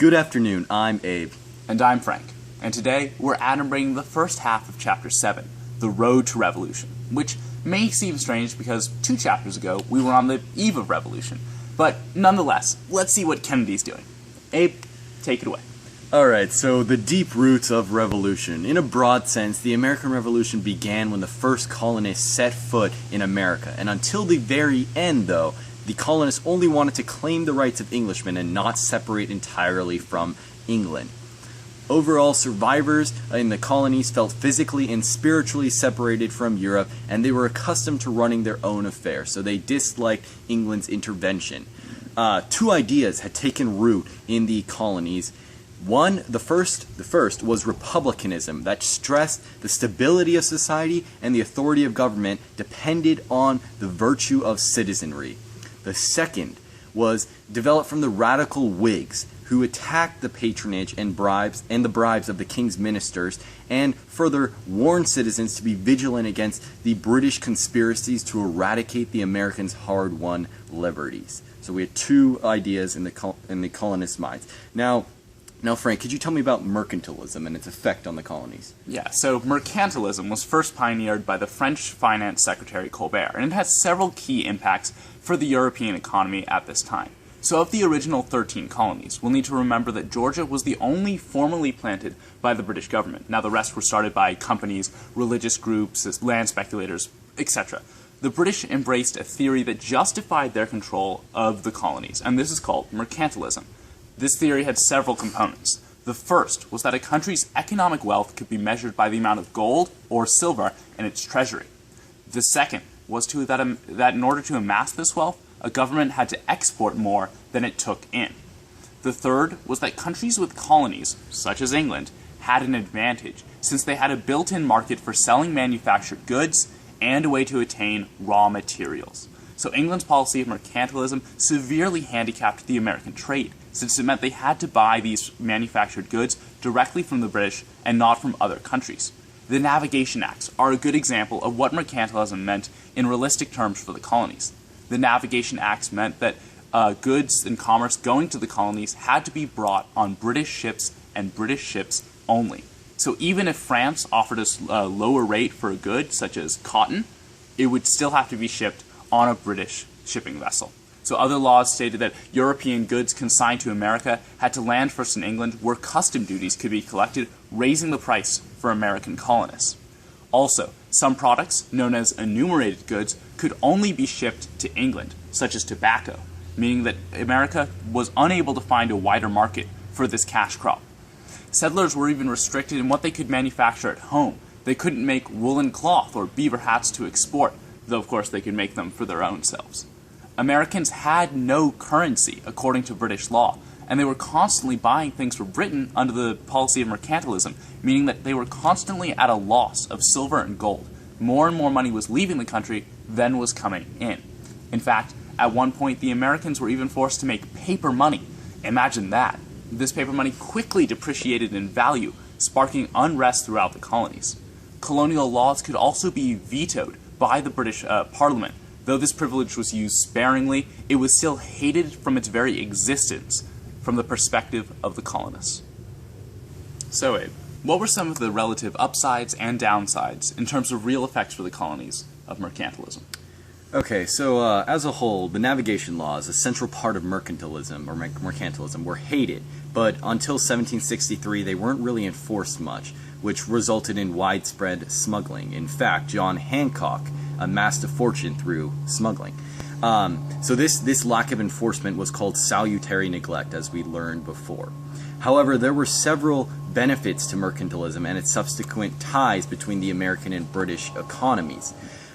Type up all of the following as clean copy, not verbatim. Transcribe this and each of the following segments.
Good afternoon, I'm Abe. And I'm Frank. And today, we're adumbrating the first half of Chapter 7, The Road to Revolution, which may seem strange because 2 chapters ago, we were on the eve of revolution. But nonetheless, let's see what Kennedy's doing. Abe, take it away. Alright, so the deep roots of revolution. In a broad sense, the American Revolution began when the first colonists set foot in America, and until the very end, though, the colonists only wanted to claim the rights of Englishmen and not separate entirely from England. Overall, survivors in the colonies felt physically and spiritually separated from Europe, and they were accustomed to running their own affairs, so they disliked England's intervention. 2 ideas had taken root in the colonies. The first was republicanism, that stressed the stability of society and the authority of government depended on the virtue of citizenry. The second was developed from the radical Whigs, who attacked the patronage and the bribes of the king's ministers, and further warned citizens to be vigilant against the British conspiracies to eradicate the Americans' hard-won liberties. So we had 2 ideas in the colonists' minds. Now, Frank, could you tell me about mercantilism and its effect on the colonies? Yeah, so mercantilism was first pioneered by the French finance secretary Colbert, and it has several key impacts for the European economy at this time. So of the original 13 colonies, we'll need to remember that Georgia was the only formally planted by the British government. Now the rest were started by companies, religious groups, land speculators, etc. The British embraced a theory that justified their control of the colonies, and this is called mercantilism. This theory had several components. The first was that a country's economic wealth could be measured by the amount of gold or silver in its treasury. The second was that in order to amass this wealth, a government had to export more than it took in. The third was that countries with colonies, such as England, had an advantage, since they had a built-in market for selling manufactured goods and a way to attain raw materials. So England's policy of mercantilism severely handicapped the American trade, since it meant they had to buy these manufactured goods directly from the British and not from other countries. The Navigation Acts are a good example of what mercantilism meant in realistic terms for the colonies. The Navigation Acts meant that goods and commerce going to the colonies had to be brought on British ships and British ships only. So even if France offered us a lower rate for a good, such as cotton, it would still have to be shipped on a British shipping vessel. So other laws stated that European goods consigned to America had to land first in England, where custom duties could be collected, raising the price for American colonists. Also, some products, known as enumerated goods, could only be shipped to England, such as tobacco, meaning that America was unable to find a wider market for this cash crop. Settlers were even restricted in what they could manufacture at home. They couldn't make woolen cloth or beaver hats to export, though of course they could make them for their own selves. Americans had no currency, according to British law, and they were constantly buying things from Britain under the policy of mercantilism, meaning that they were constantly at a loss of silver and gold. More and more money was leaving the country than was coming in. In fact, at one point, the Americans were even forced to make paper money. Imagine that. This paper money quickly depreciated in value, sparking unrest throughout the colonies. Colonial laws could also be vetoed by the British Parliament. Though this privilege was used sparingly, it was still hated from its very existence from the perspective of the colonists. So Abe, what were some of the relative upsides and downsides in terms of real effects for the colonies of mercantilism? Okay, so as a whole, the navigation laws, a central part of mercantilism, were hated, but until 1763 they weren't really enforced much, which resulted in widespread smuggling. In fact, John Hancock amassed a fortune through smuggling. So this lack of enforcement was called salutary neglect, as we learned before. However, there were several benefits to mercantilism and its subsequent ties between the American and British economies.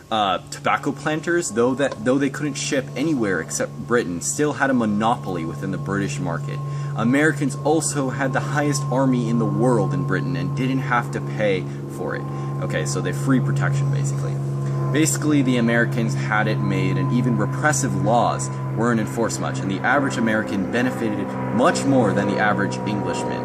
Tobacco planters, though they couldn't ship anywhere except Britain, still had a monopoly within the British market. Americans also had the highest army in the world in Britain and didn't have to pay for it. Okay, so they free protection, basically. Basically, the Americans had it made, and even repressive laws weren't enforced much, and the average American benefited much more than the average Englishman.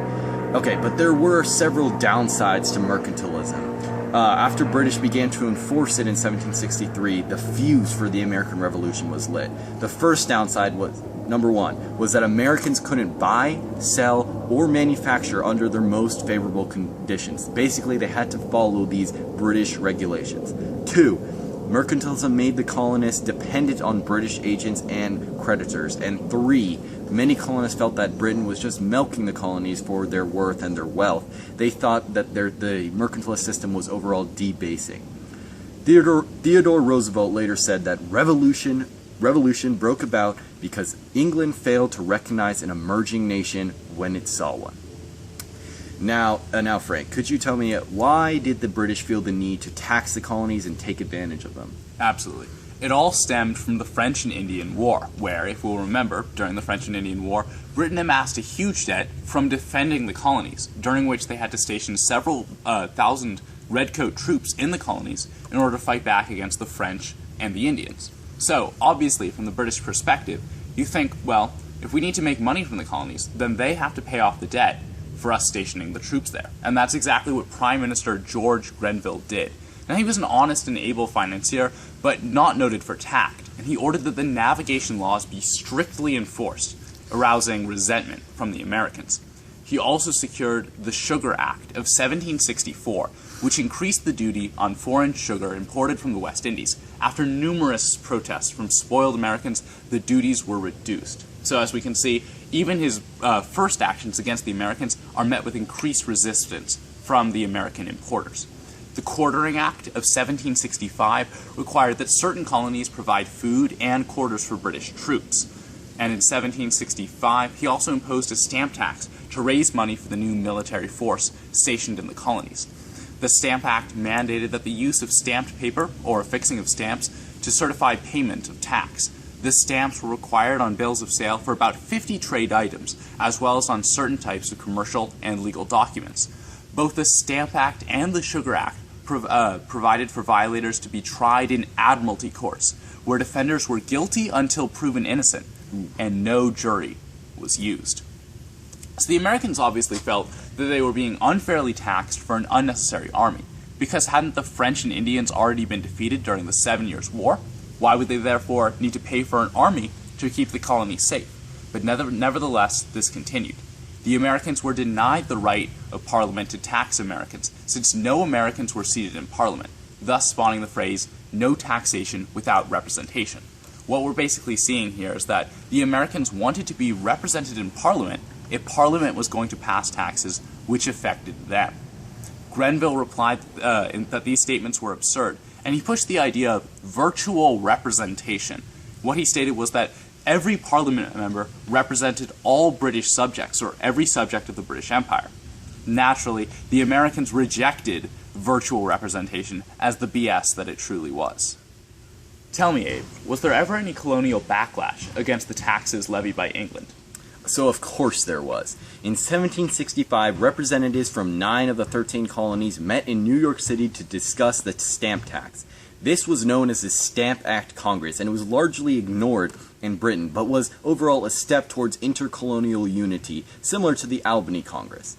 Okay, but there were several downsides to mercantilism. After British began to enforce it in 1763, the fuse for the American Revolution was lit. The first downside was, number one, was that Americans couldn't buy, sell, or manufacture under their most favorable conditions. Basically, they had to follow these British regulations. Two, mercantilism made the colonists dependent on British agents and creditors. And three, many colonists felt that Britain was just milking the colonies for their worth and their wealth. They thought that the mercantilist system was overall debasing. Theodore Roosevelt later said that revolution broke about because England failed to recognize an emerging nation when it saw one. Now, Frank, could you tell me why did the British feel the need to tax the colonies and take advantage of them? Absolutely. It all stemmed from the French and Indian War, where, if we'll remember, during the French and Indian War, Britain amassed a huge debt from defending the colonies, during which they had to station several thousand redcoat troops in the colonies in order to fight back against the French and the Indians. So, obviously, from the British perspective, you think, well, if we need to make money from the colonies, then they have to pay off the debt for us stationing the troops there. And that's exactly what Prime Minister George Grenville did. Now, he was an honest and able financier, but not noted for tact, and he ordered that the navigation laws be strictly enforced, arousing resentment from the Americans. He also secured the Sugar Act of 1764, which increased the duty on foreign sugar imported from the West Indies. After numerous protests from spoiled Americans, the duties were reduced. So as we can see, even his first actions against the Americans are met with increased resistance from the American importers. The Quartering Act of 1765 required that certain colonies provide food and quarters for British troops. And in 1765, he also imposed a stamp tax to raise money for the new military force stationed in the colonies. The Stamp Act mandated that the use of stamped paper, or affixing of stamps, to certify payment of tax. The stamps were required on bills of sale for about 50 trade items, as well as on certain types of commercial and legal documents. Both the Stamp Act and the Sugar Act provided for violators to be tried in admiralty courts, where defenders were guilty until proven innocent, and no jury was used. So the Americans obviously felt that they were being unfairly taxed for an unnecessary army, because hadn't the French and Indians already been defeated during the 7 Years' War? Why would they therefore need to pay for an army to keep the colony safe? But nevertheless, this continued. The Americans were denied the right of Parliament to tax Americans, since no Americans were seated in Parliament, thus spawning the phrase, no taxation without representation. What we're basically seeing here is that the Americans wanted to be represented in Parliament if Parliament was going to pass taxes which affected them. Grenville replied that these statements were absurd, and he pushed the idea of virtual representation. What he stated was that every Parliament member represented all British subjects, or every subject of the British Empire. Naturally, the Americans rejected virtual representation as the BS that it truly was. Tell me, Abe, was there ever any colonial backlash against the taxes levied by England? So of course there was. In 1765, representatives from 9 of the 13 colonies met in New York City to discuss the stamp tax. This was known as the Stamp Act Congress, and it was largely ignored in Britain, but was overall a step towards intercolonial unity, similar to the Albany Congress.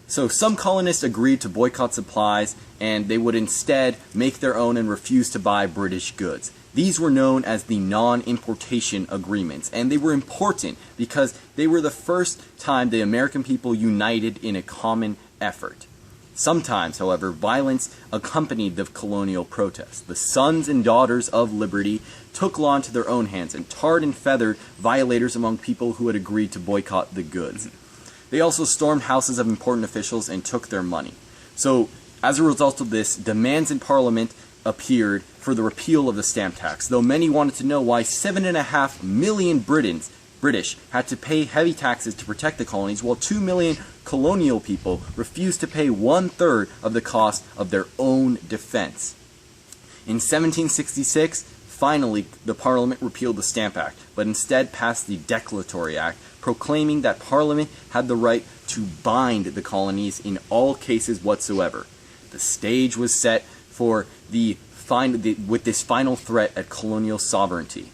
So some colonists agreed to boycott supplies, and they would instead make their own and refuse to buy British goods. These were known as the non-importation agreements, and they were important because they were the first time the American people united in a common effort. Sometimes, however, violence accompanied the colonial protests. The sons and daughters of liberty took law into their own hands and tarred and feathered violators among people who had agreed to boycott the goods. They also stormed houses of important officials and took their money. So, as a result of this, demands in Parliament appeared for the repeal of the stamp tax, though many wanted to know why 7.5 million British had to pay heavy taxes to protect the colonies, while 2 million colonial people refused to pay 1/3 of the cost of their own defense. In 1766, finally, the Parliament repealed the Stamp Act, but instead passed the Declaratory Act, proclaiming that Parliament had the right to bind the colonies in all cases whatsoever. The stage was set for with this final threat at colonial sovereignty.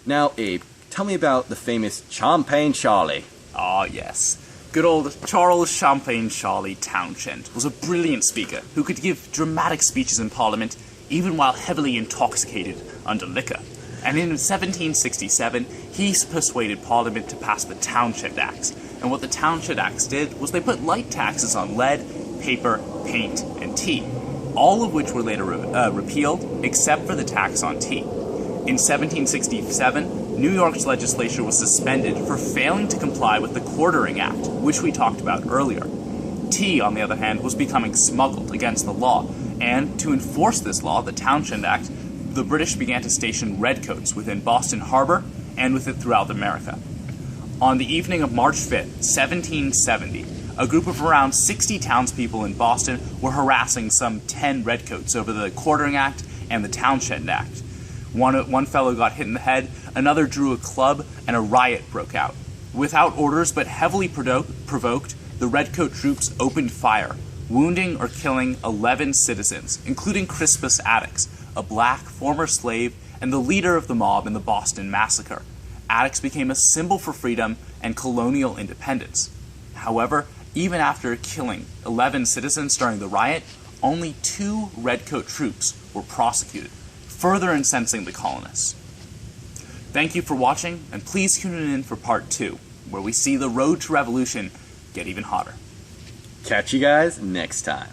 Now, Abe, tell me about the famous Champagne Charlie. Ah, yes. Good old Charles Champagne Charlie Townshend was a brilliant speaker who could give dramatic speeches in Parliament even while heavily intoxicated under liquor. And in 1767, he persuaded Parliament to pass the Townshend Acts. And what the Townshend Acts did was they put light taxes on lead, paper, paint, and tea, all of which were later repealed except for the tax on tea. In 1767, New York's legislature was suspended for failing to comply with the Quartering Act, which we talked about earlier. Tea, on the other hand, was becoming smuggled against the law, and to enforce this law, the Townshend Act, the British began to station redcoats within Boston Harbor and with it throughout America. On the evening of March 5th, 1770, a group of around 60 townspeople in Boston were harassing some 10 redcoats over the Quartering Act and the Townshend Act. One fellow got hit in the head, another drew a club, and a riot broke out. Without orders but heavily provoked, the redcoat troops opened fire, wounding or killing 11 citizens, including Crispus Attucks, a black former slave and the leader of the mob in the Boston Massacre. Attucks became a symbol for freedom and colonial independence. However, even after killing 11 citizens during the riot, only 2 redcoat troops were prosecuted, further incensing the colonists. Thank you for watching, and please tune in for part 2, where we see the road to revolution get even hotter. Catch you guys next time.